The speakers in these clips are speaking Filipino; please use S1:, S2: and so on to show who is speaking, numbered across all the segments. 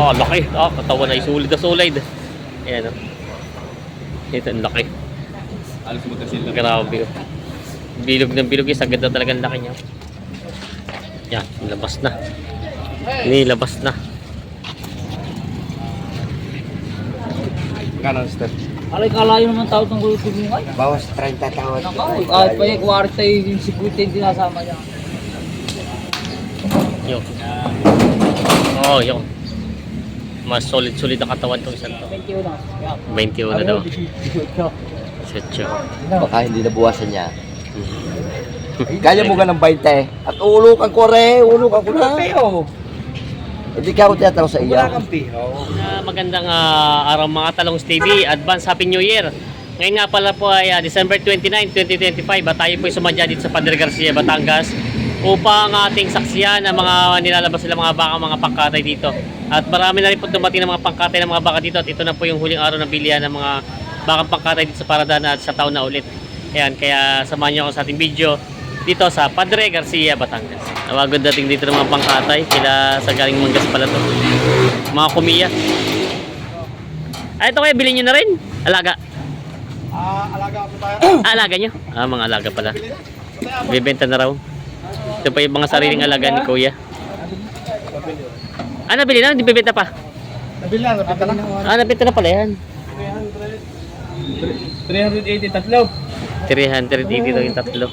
S1: Oh, laki. Oh, katawan ay sulit na solid. Ayan o. Ito, ang laki.
S2: Alas mo kasi lang.
S1: Grabe o. Bilog ng bilog. Ang ganda talagang laki niya. Yan, nilabas na. Nilabas na.
S2: Kanan step.
S3: Alay kalayo naman tao ng gulutog mo ay.
S4: Bawas 30 tawad.
S3: Kahit pa yung 40 yung sikutin din nasama niya.
S1: Yun. Oh, yun. Mas solid na katawan itong isang to.
S3: 21 lang.
S1: 21 na daw. Setyo.
S4: Baka hindi nabuwasan niya. Kaya mo ka ng 20 at uulukan ko uulukan ko na. Hindi ka ako tiyataw sa iyo.
S1: Magandang araw mga Talongs TV. Advance Happy New Year. Ngayon nga pala po ay December 29, 2025 at tayo po ay sumadya dito sa Padre Garcia, Batangas upang ating saksiyan ang mga nilalabas sila mga baka, mga pangkatay dito. At marami na rin po dumating ng mga pangkatay ng mga baka dito at ito na po yung huling araw ng bilihan ng mga bakang pangkatay dito sa Paradana at sa taon na ulit. Ayan, kaya samahan niyo ako sa ating video dito sa Padre Garcia, Batangas. Nawagod dating dito ng mga pangkatay, kila sa galing Mangas pala to. Mga kumiya. Ito kaya bilhin nyo na rin? Alaga?
S2: Alaga ako tayo.
S1: Alaga nyo? Mga alaga pala. Bibenta na raw. Ito pa yung mga sariling alaga ni Kuya. Nabili na? Hindi bibenta pa?
S2: Nabili na, nabita na.
S1: Nabenta na pala yan.
S2: 380 tatlo.
S1: 380 daw yung tatlo.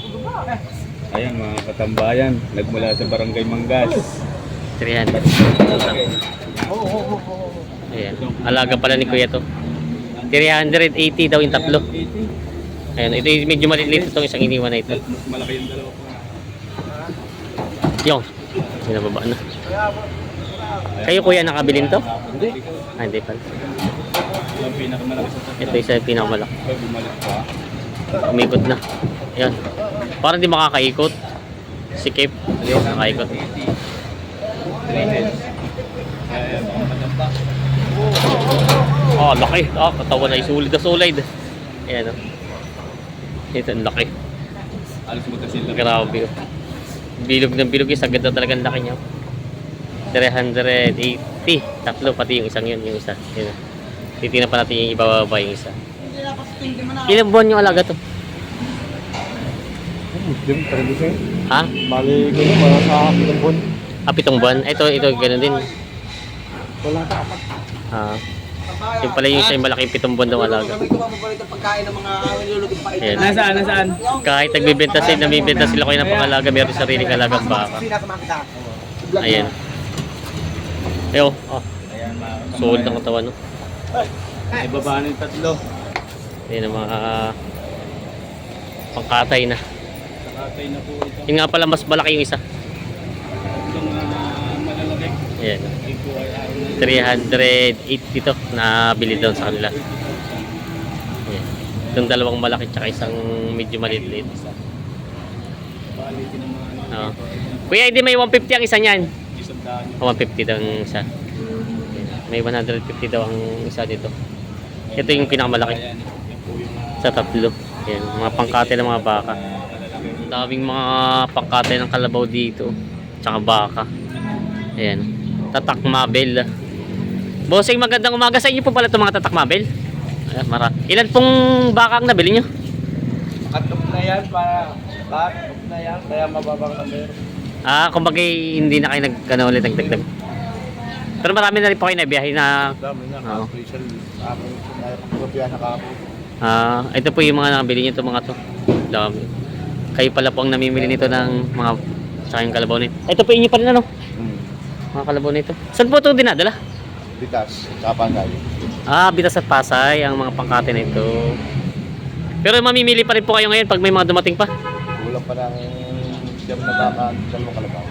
S2: Ayan mga katambayan, nagmula sa Barangay Mangas.
S1: 300. Ayan. Alaga pala ni Kuya to. 380 daw yung tatlo. Ayan, ito yung medyo maliit itong isang iniwan na ito.
S2: Mas malaki yung dalawa ko.
S1: Yung, binababa na. Kayo Kuya nakabilin to?
S2: Hindi.
S1: Hindi pala.
S2: Yung pinakamalaki sa tatlo.
S1: Ito isa yung pinakamalaki.
S2: Ay, bumalik pa.
S1: Umikot na. Ayan. Parang di makakaikot. Si Cape. Ayun, nakakaikot.
S2: 3 heads. Ayan, baka maganda.
S1: Oh, laki. Oh, katawan ay sulit na solid. Ayan o. Ito, ang laki.
S2: Alas mo kasi lang.
S1: Grabe o. Bilog ng bilog yung sagad na talagang laki niya. 380. Tatlo, pati yung isang yun. Yung isa. Ayan. Titignan pa natin yung ibababa yung isa. Ilang buwan yung alaga to?
S2: Yung tradisyon.
S1: Ha?
S2: Bali ko yun, para sa pitong buwan.
S1: 7 buwan? Ito, gano'n din.
S2: Wala ka apat.
S1: Yung pala yung isa yung malaking 7 buwan daw alaga.
S4: Kami ko mapapalit ang pagkain ng mga nilulugin pa ito.
S1: Ayan.
S2: Nasaan?
S1: Kahit nagbibenta sila, namibenta sila kayo ng pangalaga, meron sariling alagang baka. Ayan. Ayo, oh.
S2: Ayan mga katambayan.
S1: Solid ang katawan, no?
S2: Ay, baba na yung tatlo.
S1: Ayan ang mga pangkatay na.
S2: Nakatay na po ito.
S1: Yun nga pala, mas malaki yung isa.
S2: Itong malalaki.
S1: Ayan.
S2: Ito ay araw na.
S1: 380 to na bili doon sa kanila. Ayan. Itong dalawang malaki tsaka isang medyo maliit-liit.
S2: Bali, tinamahan na.
S1: Oo. Kuya, hindi may 150 ang isa niyan.
S2: Isang daan yun.
S1: 150 daw ang isa. May 150 daw ang isa dito. Ito yung pinakamalaki
S2: Ayan, yan po yung
S1: sa tatlo. Ayan, mga pangkate ng mga baka. Daming mga pangkate ng kalabaw dito. Tsaka baka. Ayan. Tatak Mabel. Bossing, magandang umaga sa inyo po pala itong mga Tatak Mabel. Ayan, ilan pong baka ang nabili nyo?
S2: Katlog na yan para lahat na yan kaya mababang number.
S1: Kumbaga hindi na kayo ulit nagdagdag. Pero marami na rin po kayo na biyahe na.
S2: Dami na
S1: Oo.
S2: special kapiyan na kapo.
S1: Ito po yung mga nabili nyo itong mga to. Dami. Kayo pala po ang namimili nito ng mga sa yung kalabaw nito. Ito po inyo pa rin ano? Mga kalabaw nito. Saan po ito dinadala?
S2: Bitas, tsaka pasay.
S1: Bitas at Pasay ang mga pangkate na ito. Pero mamimili pa rin po kayo ngayon pag may mga dumating pa.
S2: Kulang pa ng siyam na baka, siyam mo kalabaw.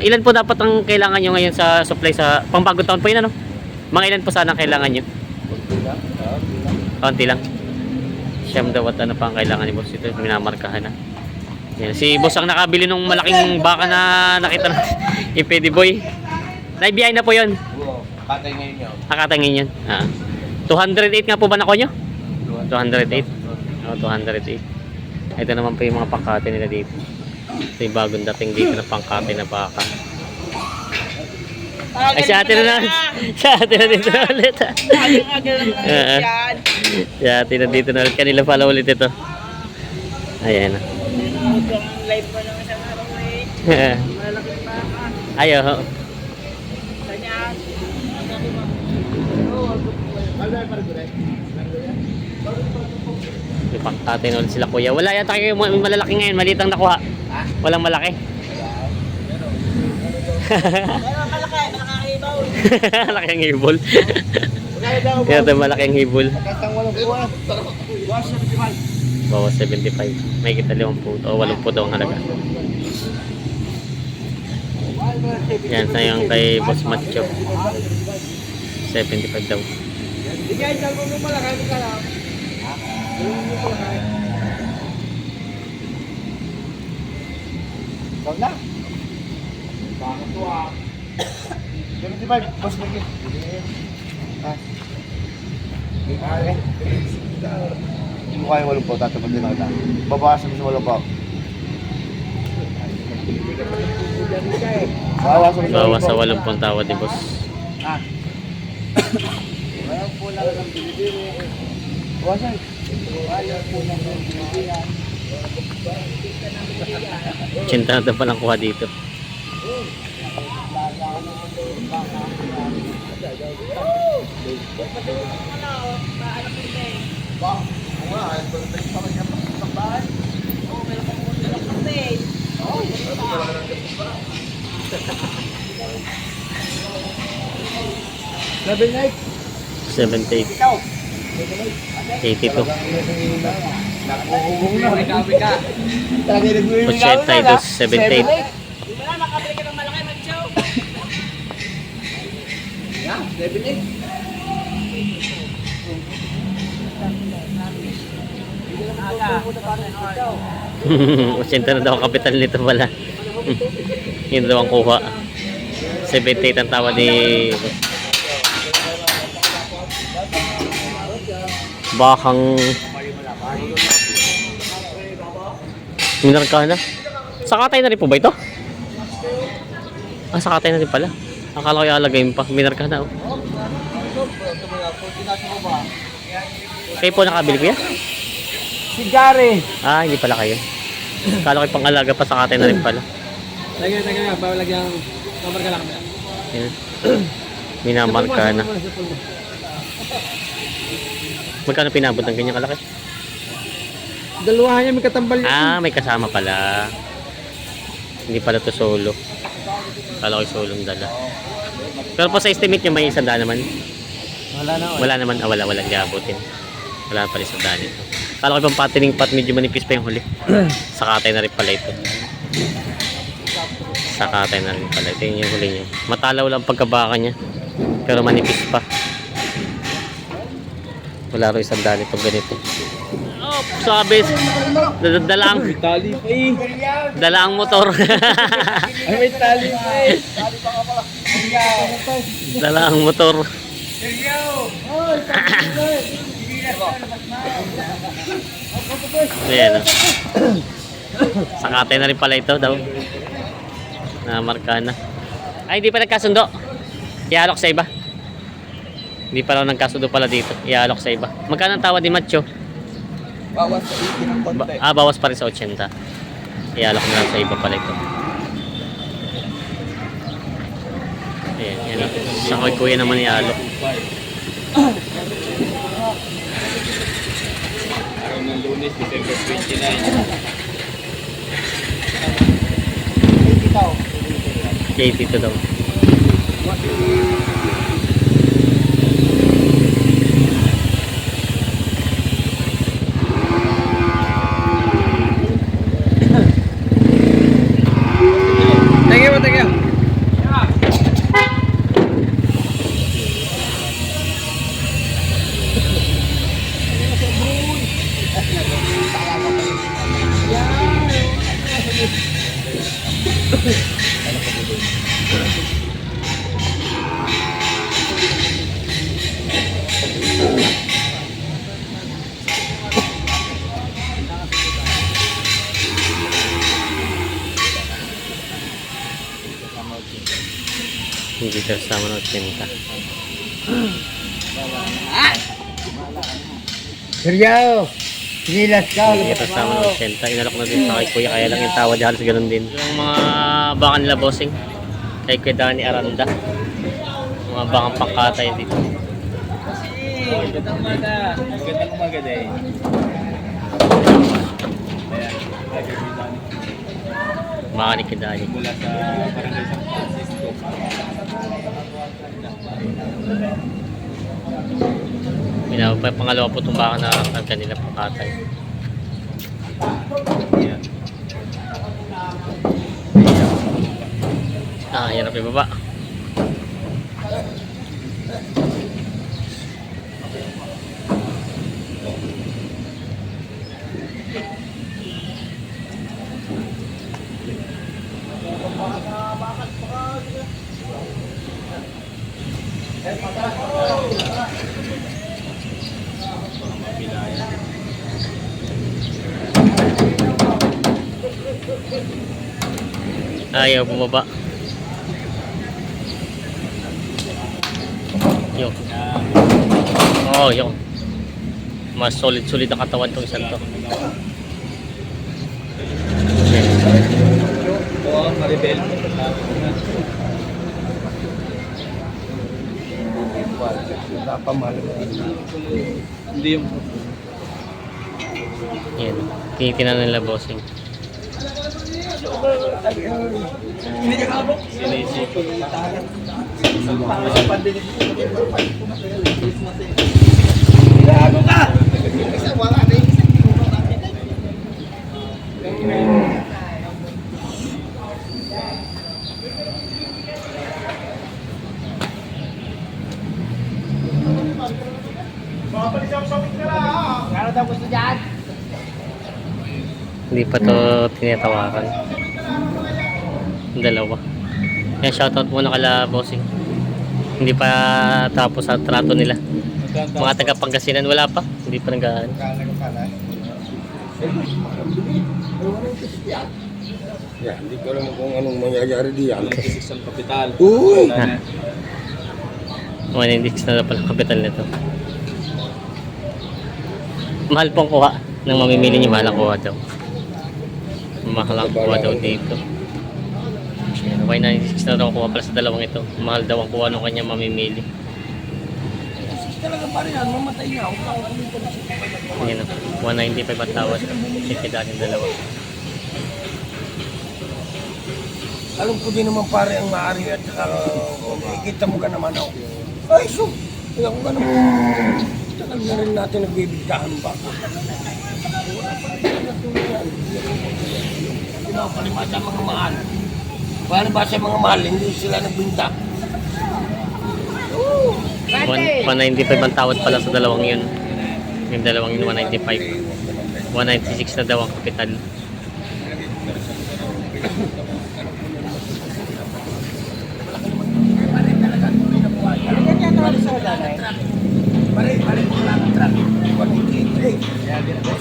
S1: Ilan po dapat ang kailangan nyo ngayon sa supply sa pangbago taon po yun ano? Mga ilan po sana ang kailangan nyo? Konti lang. Siyam daw at ano pa ang kailangan ni boss. Ito minamarkahan na. Yan. Si boss ang nakabili ng malaking baka na nakita na Ipedi Boy. Naibiyahe na po yun.
S2: Oo, katay ngayon yun.
S1: Nakatangin yun. 208 nga po ba nako nyo? 208. 208. Ito naman po yung mga pangkate nila dito. Ito yung bagong dating dito na pangkate na baka. Ay si ate na Si ate na dito na ulit.
S3: Aga lang
S1: Ah.
S3: yan.
S1: Si ate na dito na ulit. Kanila pala ulit ito. Ayan.
S3: Live pa naman sa araw eh. Malaking baka.
S1: Ayo.
S3: Ganyan.
S1: Ipaktate na ulit sila kuya. Wala yata kayo malalaki ngayon. Maliit ang nakuha. Walang malaki.
S3: Pero malaki, nakakaibaw.
S1: Malaki ang hibol. Ito malaki ang hibol. Bawas 75. May kita 50 o 80 daw ang halaga. Yan sa yung kay Boss Macho. 75 daw.
S3: Bigay sa mo malaki ka lang.
S2: Wag na. Bakit to ah? 75, boss lagi. Hindi mo kaya walang po, tatapad din ako. Babawasan mo sa walang po. Bawasan mo sa
S1: Bawas sa
S2: walang po.
S1: 80 tawad ni Boss.
S2: Walang po lang ang binibili. Bawasan. Walang po lang ang binibili.
S1: Cinta na pa lang kuha dito.
S2: Labi na
S1: 78. 82.
S2: Nakuhubong na. Talaga nagwiwing
S1: 82, 78.
S3: Wala, makabili ka ng malaki, Macho.
S2: Yeah, 78.
S3: Aga.
S1: 80 na daw ang kapital nito pala. Yun daw ang kuha. 78 ang tawa ni Bakang Minarkana. Sakatay na rin po ba ito? Ah, sakatay na rin pala. Akala ko ialagay pa. Minarkana. Oh. Kayo po nakabili ko yan?
S2: Sigari.
S1: Ah, hindi pala kayo. Akala ko pang alaga pa sakatay na rin pala.
S3: Lagyan, bawal lagyan. Kamarga lang kami.
S1: Yan. Minamarkana. Magkano pinabot ng ganyan kalaki?
S3: Dalawa niya may katambal niya.
S1: Ah, may kasama pala. Hindi pala to solo. Kala ko solong dala. Pero po sa estimate niya may 100 naman.
S3: Wala na.
S1: Wala naman, wala hindi abutin. Wala pa rin 100 ito. Kala ko pang patining pat medyo manipis pa yung huli. Sakatay na rin pala ito. Sakatay na rin pala ito yung huli niya. Matalaw lang pagkabaka niya. Pero manipis pa. Wala rin 100 ito ganito. Oh, sabi. Dala ang
S3: Tali pa eh.
S1: dala ang motor.
S3: Ay, may tali pa eh.
S1: Dala ang motor. Ayan. Oh. Sakatay na rin pala ito daw. Na markana. Ay, hindi pa nagkasundo. Ialok sa iba. Hindi pa raw nagkasundo pala dito. Ialok sa iba. Magkano ang tawad ni Macho?
S2: Bawas sa 80 ng konti.
S1: Bawas pa rin sa 80. Ialok na lang sa iba pala ito. Ayan, yan. Sa kuya naman ialok.
S2: Araw ng Lunes, December 29.
S1: 82 daw.
S3: Thank you.
S1: Hindi kasama ng 80.
S2: Seryo! Sinilas ka.
S1: Ito sa mga 80. Inalok na din sa kay Kuya. Kaya lang yung tawad halos ganun din. Yung mga baka nila bossing. Kay Kuya Danny Aranda. Mga bakang pangkatay dito.
S3: Magandang umaga. Magandang umaga din.
S1: Baka ni Kuya Danny.
S3: Mula sa Barangay San Francisco.
S1: Pangalawa po itong baka na ang kanila pangkatay. Hirap ibaba. Ayaw bumaba. Yun. Oo, yun. Mas solid-solid ang katawan itong isang to.
S3: Maribel. Hindi yung
S1: Yan. Tinitingnan nila bossing.
S3: sinisip.
S1: Hindi pa to tinatawaran. Dalawa. Yan, shoutout muna kala bossing. Hindi pa tapos sa trato nila. Mga taga Pangasinan wala pa. Hindi pa nag-aan.
S2: Yeah, hindi ko alam kung anong mangyayari diyan.
S3: Isang kapital.
S2: Uy!
S1: Ha. 196 na pala kapital nito. Mahal pong kuha. Nang mamimili niyo, mahal ang kuha daw. Mahal ang kuha daw dito. Yan, 196 na daw kuha pala sa dalawang ito. Mahal daw ang kuha nung kanya mamimili.
S2: Talaga pa rin yan, mamatay nga ako.
S1: Yan o, 195 ang tawad. Sikidan yung dalawa.
S2: Alam ko din naman pare ang maaari at makikita mo ka naman ako. Ay, so, kaya ko ka naman. Tagal na rin natin nagbibigdahan ba? Pinapalimasan mga mahal. Paano ba sa mga mahal, hindi sila nagbinta?
S1: 195 ang tawad pala sa dalawang yun. Yung dalawang yun, 195. 196 na daw ang kapital.
S2: Pare mo lang ang truck.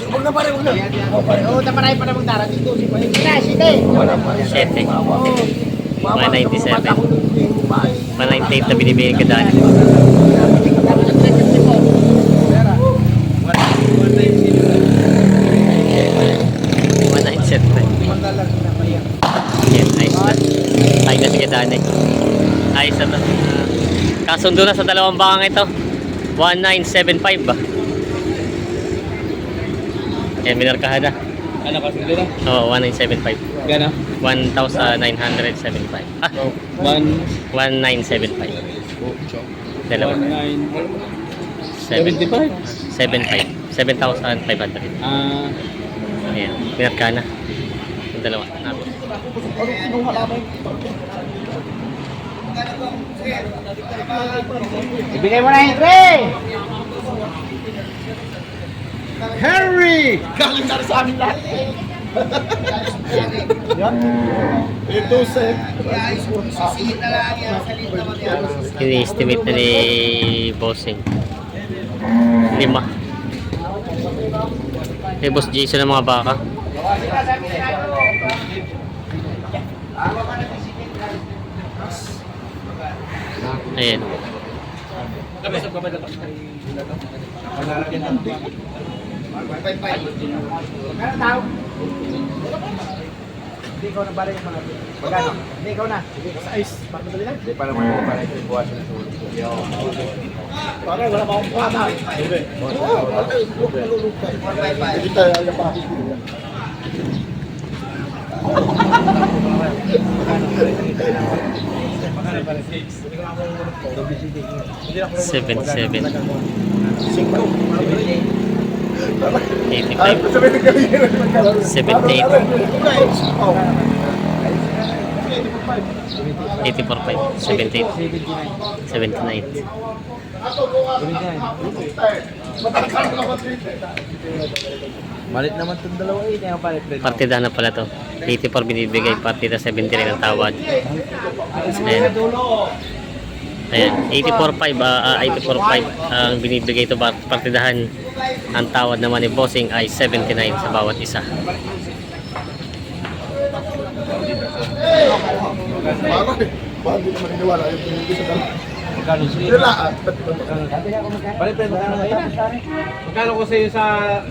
S2: Huwag na pare, huwag na. Oo, taparay pa namang darating dito. Wala pa.
S1: 7. 197. 198 na binibigay ka dahil. 197. Yan, ayos na. Ayos na sige daan eh. Ayos na to. Kasundo na sa dalawang bakang ito. 1975 ba? Yan, minarkahan na.
S3: Ano kasi nila?
S1: Oo, 1975.
S3: Gana?
S1: 1,975. Ah, 1975. Dalawa.
S3: 75?
S1: 75. 7,500. Ayan, pinarka na. Yung dalawa. Nabot.
S2: Ibigay mo na, Henry! Henry! Galing na sa amin lahat. Ito, sir.
S1: Ini-estimate na ni Bossing. 5. Kay Boss Jason ng mga baka. Ayan.
S5: Hindi ikaw na balik mga magkano? Hindi ikaw na. Sa ice. Hindi pa naman ako para ito buwas na tulog.
S2: Pare, wala pa akong kuha na. Oo, pare, huwag nalulugtay. Hindi tayo alam pa.
S1: 77. 85. 78. 84.5. 78. 79.
S5: Malit naman itong dalawa eh. Kaya palit.
S1: Partida na pala to. 84 binibigay, partida 70 rin ang tawad. Ayan. Ayan, 84.5 ang binibigay ito partidahan. Ang tawad naman ni Bossing ay 79 sa bawat isa.
S2: Bakit naman iniwala yung pinigil sa dalawa?
S5: Magkano sa'yo?
S2: Nilaan.
S5: Palit pa magkano kayo? Magkano ko sa'yo sa...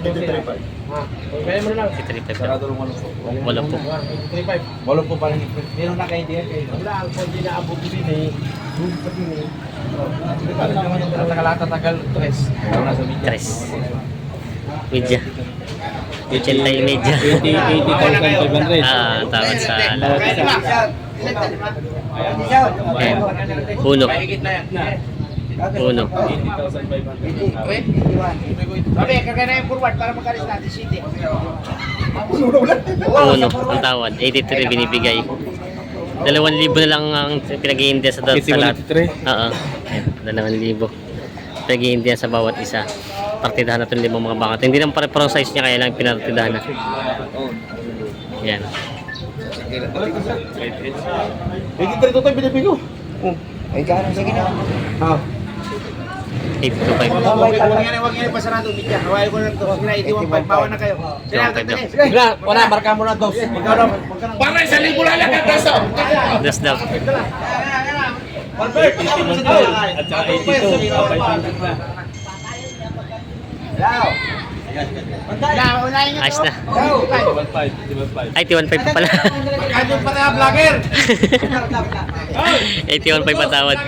S2: 83.5.
S5: Kaya mo na lang.
S1: 83.5
S5: Sarado lang wala po.
S1: Wala po.
S5: 85. Wala po parang meron na kayo din. Wala, ang hindi na abot din eh. Ano naman yung tagal 3. Ikaw na sa media.
S1: Tres. Media. Media tayo media.
S5: 80,500.
S1: Tawad sa lahat. Ayan. Uno. Uno.
S5: Sabi, kagaya na yung forward para magkalis natin city.
S1: Uno. Ang tawad. 83 binibigay. 2,000 na lang ang pinag-iindihan sa lahat. Oo. Ayan, 2,000. Pinag-iindihan sa bawat isa. Partidahan na itong 5 mga bangat. Hindi naman pare-parang size niya, kaya lang pinartidahan na. Yan.
S2: 83 to tayo binibigay ko.
S5: Ay, kanan sige na.
S1: 825.
S5: Huwag yan pasarado, media. Hawaii ko na ito. Sige na, 81.5. Bawa na kayo. Sige, wala, marka mo na dos. Ikaw na.
S2: Para 1,000 lang yan, Daso.
S1: Das daw.
S5: At saka 82. 500 na.
S1: Ayos na.
S5: 75.
S1: Ay, 81.5 pa pala.
S5: Andun pa tayo, vlogger!
S1: 81.5 patawad.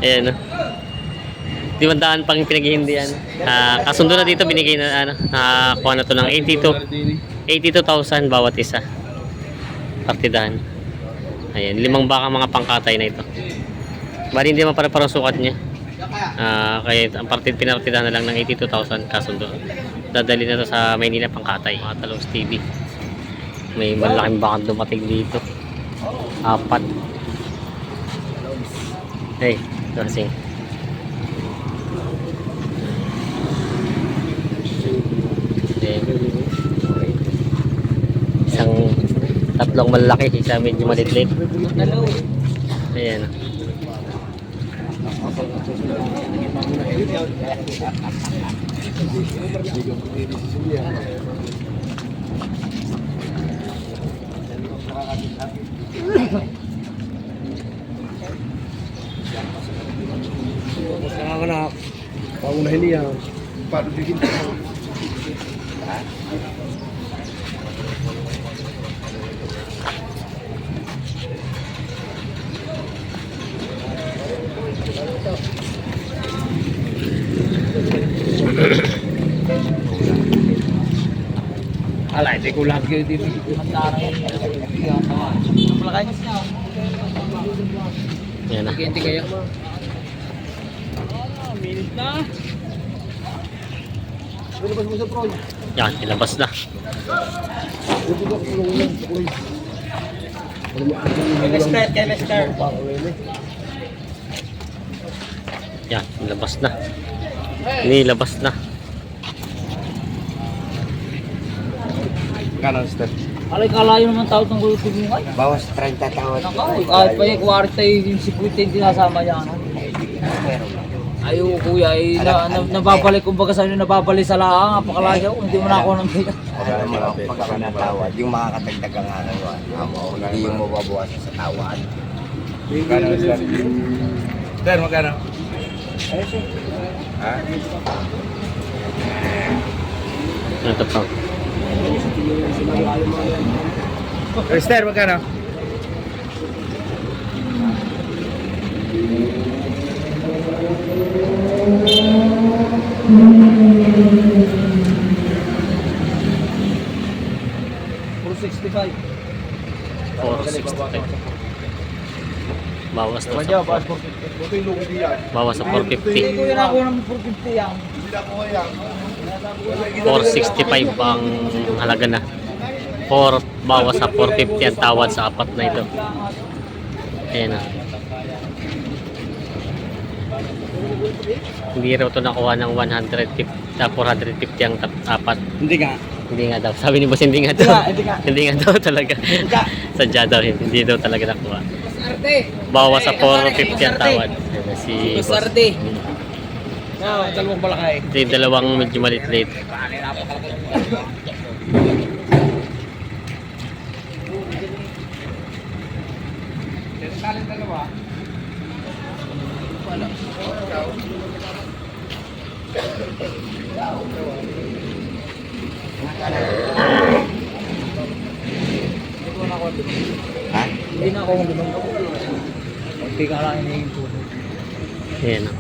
S1: Ayan, no. 500 pang pinaghihindihan. Kasundo na dito, binigay na, kuha na to ng 82,000 bawat isa. Partidahan. Ayan, 5 baka mga pangkatay na ito. Bali hindi naman parang sukat niya. Kaya ang pinartidahan na lang ng 82,000 kasundo. Dadali na to sa Maynila pangkatay. Mga Talongs TV. May malaking bakang dumating dito. 4. Hey, Rosing. Isang tatlong malaki, isa medyo maliit-liit. Ayan.
S2: Nakakanak. Paunahin niya. Paano bigin?
S5: Alay, di ko lahat kayo dito.
S1: Ayan na.
S5: Hindi kayo.
S1: Yan, ilabas na. Yan, ilabas na. Nilabas na.
S5: Kanan step.
S3: Alay, kalayo naman tao ng gulupin mo ay.
S4: Bawas 30 tawad.
S3: Kahit pa yung 40 yung 50 yung sinasama yan. Ayaw kuya, nababalik kumbaga sa inyo, nababalik sa laang, apakalayo, hindi mo na ako nang kaya.
S4: Wala naman ako pagkakanatawad. Yung makakatagdag ang arawan. Hindi yung mababawasan sa tawad.
S5: Magkano, Sir? Sir, magkano? Ha?
S1: Ito pa.
S5: Sir, magkano?
S1: Bawas to sa bawas sa 450.
S3: Yun ako ng 450 yan.
S1: 465 ang halaga na. 4 bawas sa 450 ang tawad sa apat na ito. Ayan na. Hindi raw ito nakuha ng 450 ang apat.
S5: Hindi nga.
S1: Hindi nga daw. Sabi ni boss, hindi nga daw.
S5: Hindi nga.
S1: Hindi nga daw talaga. Sadya daw. Hindi daw talaga nakuha.
S3: Arte.
S1: Bawas sa 450 ang tawad. Ayan na si boss.
S3: Arte.
S5: Dalawang balakay.
S1: Ito yung dalawang medyo maliit-liit.
S5: Ha?
S3: Hindi na ako lumang. Kunti ka lang hinihingi ko.
S1: Ayan na.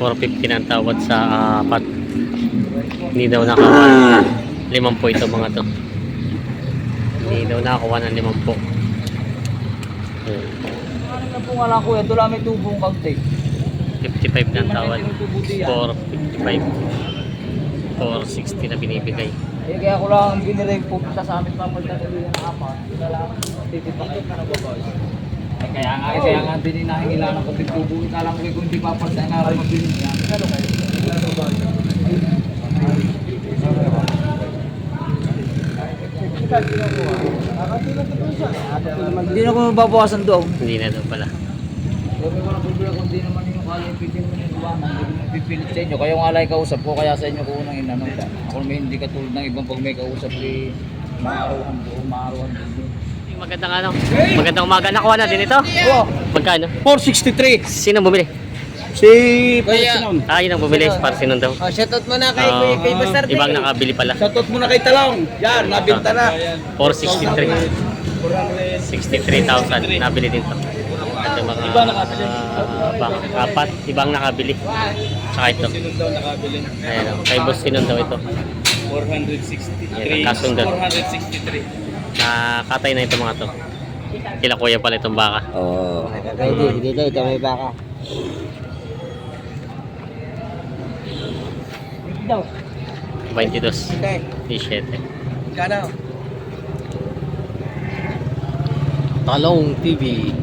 S1: 450 na ang tawad sa apat. Hindi daw nakakuha. 50 ito mga to. Hindi daw nakakuha ng 50. Ayan.
S3: Ano na po nga lang kuya, doon lang may tubong kaunti.
S1: 55 na ang tawad. 455. 460 na binibigay.
S3: Eh kaya ko lang binireg pupunta sa amin papalitan nila ng apat. Sila lang titipakit na nababawi. Eh kaya nga din hinahingilan ng kunting tubong. Kala ko kung hindi papalitan nga rin mabilis yan. Hindi na ko mababawasan doon.
S1: Hindi na daw pala.
S3: Sabi ko na bibili kung di naman yung kaya pwede mo yung iwanan, hindi ko mapipilit sa inyo. Kaya nga alay kausap ko, kaya sa inyo ko unang inanong. Ako may hindi katulad ng ibang pag may kausap, maaruhan doon, maaruhan doon.
S1: Magandang ano? Magandang umaga. Nakuha na din ito?
S3: Oo.
S1: Magkano?
S5: 463.
S1: Sino bumili?
S5: Si
S3: Kuya.
S1: Yun ang bumili. Para sinun daw.
S3: Shoutout mo na kay Bastar.
S1: Ibang nakabili pala.
S5: Shoutout muna kay Talong. Yan, nabinta na.
S1: 463. 63,000 nabili din to. Ito yung mga apat, ibang nakabili. Saka ito. Ayan o, kay boss sinun daw ito.
S5: 463.
S1: Kasundan.
S5: 463.
S1: Nakatay na ito mga to. Kila kuya pala itong baka.
S4: Oo.
S3: Dito, ito may baka. Daw.
S1: 22. 17.
S5: Kano?
S1: Talong TV.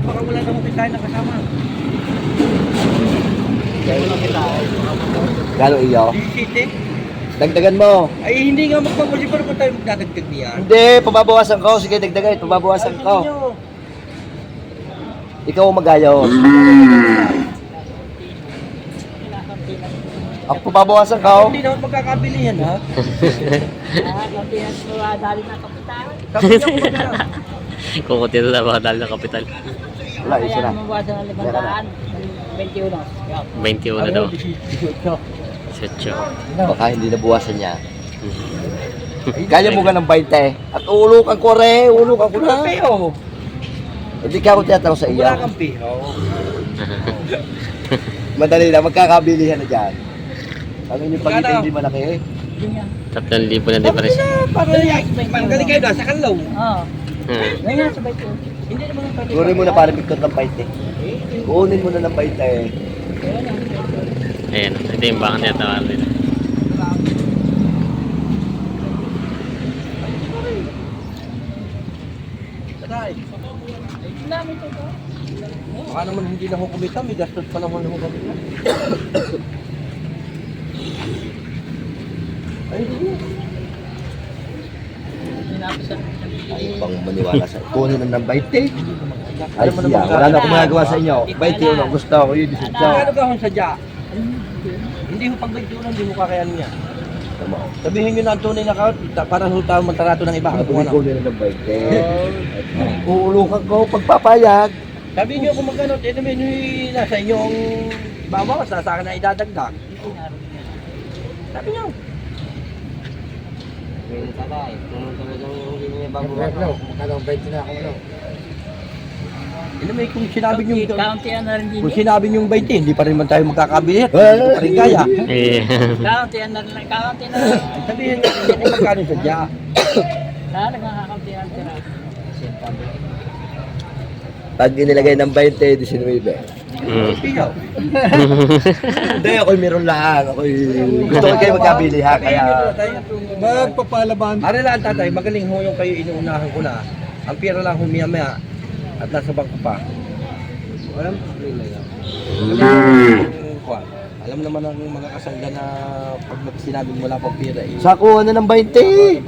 S5: Baka wala namang tayo nakasama.
S4: Galo iyo?
S5: City?
S4: Dagdagan mo.
S5: Ay, hindi nga magpapali pa naman tayo magdadagdag niya.
S4: Hindi, pababawasan ko. Sige, dagdagan. Pababawasan ko. Ikaw ang magayo. Ako pababawasan ko.
S5: Hindi naman magkakabili yan, ha?
S3: Kapihan ko dali na kapital.
S5: Tapos yung magkano?
S1: Kung kunti na mga dahil ng kapital.
S4: Wala, isa na.
S3: mabawasan ng 500. 21.
S1: 21 daw. 18.
S4: Baka hindi nabuwasan niya. Kaya mo ka ng 20. At uulukan ko rin. Uulukan ko na.
S5: Pero,
S4: Hindi ka ako tinatanong sa iyo.
S5: wala kang piho.
S4: Madali na. Magkakabilihan na dyan. Ano yung pagitan hindi malaki?
S1: 3,000 na difference.
S5: Para manggaling kayo na sa Kanlaw.
S3: Oo. Ngayon nga sabay ko.
S5: Hindi naman ang pwede.
S4: Kunin mo na para pikot ng 20. Kunin mo na ng 20.
S1: Ayan, ito yung baka niya tawar din.
S5: Patay. Baka naman hindi na ako kumita, may gastos pa naman ako kumita. Ay, hindi.
S4: Ay, bang maniwala sa kunin na ng 20. Ay siya, wala na akong magagawa sa inyo. 20 yun, gusto ko yun.
S5: Ano ka akong sadya? Hindi mo pag hindi mo kakayanin niya.
S4: Tama.
S2: Sabihin nyo na ang tunay na count, para sa tao magtarato ng iba.
S4: Sabi ko nila ng 20. Uulukan ko pagpapayag.
S2: Sabihin nyo kung magkano, sabihin nyo nasa inyo ang babawas, nasa akin na idadagdag. Sabi nyo. Ano may kung sinabi nyo,
S6: Kauntian na rin din.
S2: kung sinabi nyo 20, hindi pa rin man tayo magkakabilit. Hindi pa rin kaya.
S1: Eh,
S6: Kauntian na rin. Kauntian na rin.
S2: Sabihin nyo kung magkano sadya.
S6: Nagkakauntian tira.
S4: Pag inilagay ng 20, 19.
S1: mm.
S2: Ikaw.
S4: Hindi, ako'y meron lang. Gusto ko kayo magkabili ha, kaya...
S2: Magpapalaban. Ari lang tatay, magaling ho yung kayo inuunahan ko na. Ang pira lang humiyamaya at nasa bangko pa. Walang problema yan. Alam naman ang mga kasangga na pag sinabi mo wala pang pira eh.
S4: Sakuha na ng 20.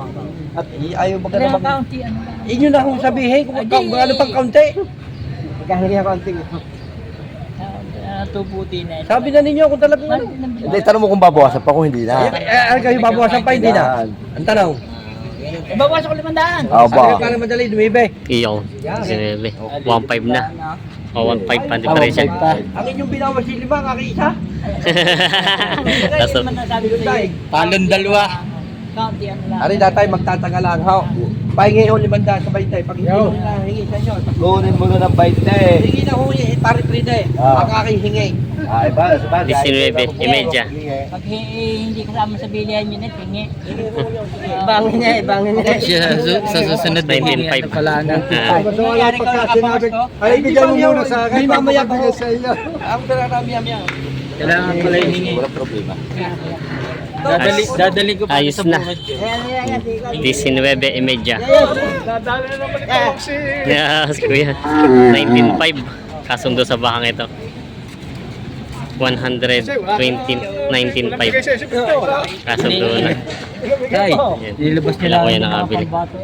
S2: At ayaw ba ka
S6: Kaya
S2: na mag...
S6: kauntian na lang.
S2: Inyo na kung sabihin kung ano pang kaunti. Magkahingi ako kaunti.
S6: Tubuti na ito.
S2: Sabi na ninyo kung talagang ano.
S4: Hindi, tanong mo kung babawasan pa kung hindi na.
S2: Kayo babawasan pa, hindi na. Ang tanong.
S6: Bawasan ko 500.
S4: Aba.
S2: Sabi ka na madali, dumibe.
S1: Iyo, 19. 1.5 na. O, 1.5 pa diferensya.
S2: Ang inyong binawas si lima, kaki-isa.
S1: Kaso,
S6: Sabi ko sa'yo.
S3: Talon dalawa.
S6: Kauntian na lang.
S2: Ari datay magtataga lang ha. Pahingi ho 500 sa 20. Pag hindi mo na hingi sa inyo.
S4: Kunin mo na ng 20.
S2: Hingi na ho pari pride. Ang aking hingi.
S4: Ay, ba?
S1: 19, imedya.
S6: Pag hindi kasama sa bilihan yun, tingi. Ibangin niya, ibangin niya.
S3: Sa susunod
S1: 19.5.
S3: pala na.
S1: Ah,
S6: Nangyari ka na kapakas ko.
S2: Ay, bigyan mo muna sa akin. Ay, mamaya ko sa inyo. Ang darami-yami.
S3: Kailangan pala hiningi.
S4: Walang problema.
S3: Dadali ko pa
S1: ayos
S3: sa
S1: na.
S3: bungad ko.
S1: 19 imedya. Yes, kuya. 19.5. Kasundo sa bakang ito. 19.5. Kasundo na.
S3: Tay,
S1: Yan.
S3: nilabas
S1: Kailan ko yan nakabili.
S6: Bato,